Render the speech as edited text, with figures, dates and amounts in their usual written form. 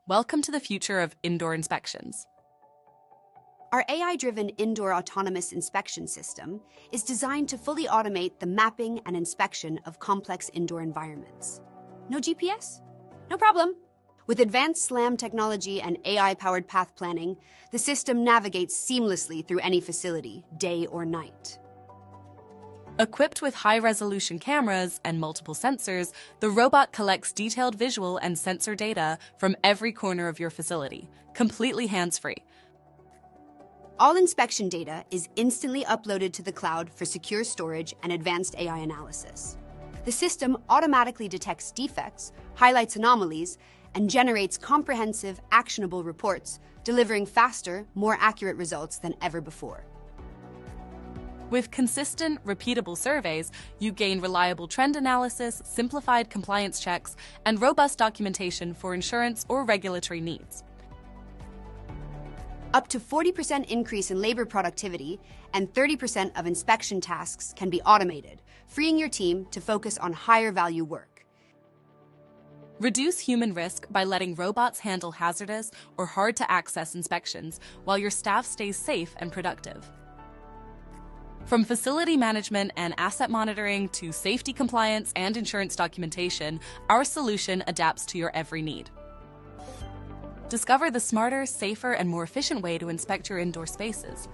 Welcome to the future of indoor inspections. Our AI-driven indoor autonomous inspection system is designed to fully automate the mapping and inspection of complex indoor environments. No GPS? No problem. With advanced SLAM technology and AI-powered path planning, the system navigates seamlessly through any facility, day or night. Equipped with high-resolution cameras and multiple sensors, the robot collects detailed visual and sensor data from every corner of your facility, completely hands-free. All inspection data is instantly uploaded to the cloud for secure storage and advanced AI analysis. The system automatically detects defects, highlights anomalies, and generates comprehensive, actionable reports, delivering faster, more accurate results than ever before. With consistent, repeatable surveys, you gain reliable trend analysis, simplified compliance checks, and robust documentation for insurance or regulatory needs. Up to 40% increase in labor productivity and 30% of inspection tasks can be automated, freeing your team to focus on higher value work. Reduce human risk by letting robots handle hazardous or hard-to-access inspections while your staff stays safe and productive. From facility management and asset monitoring to safety compliance and insurance documentation, our solution adapts to your every need. Discover the smarter, safer, and more efficient way to inspect your indoor spaces.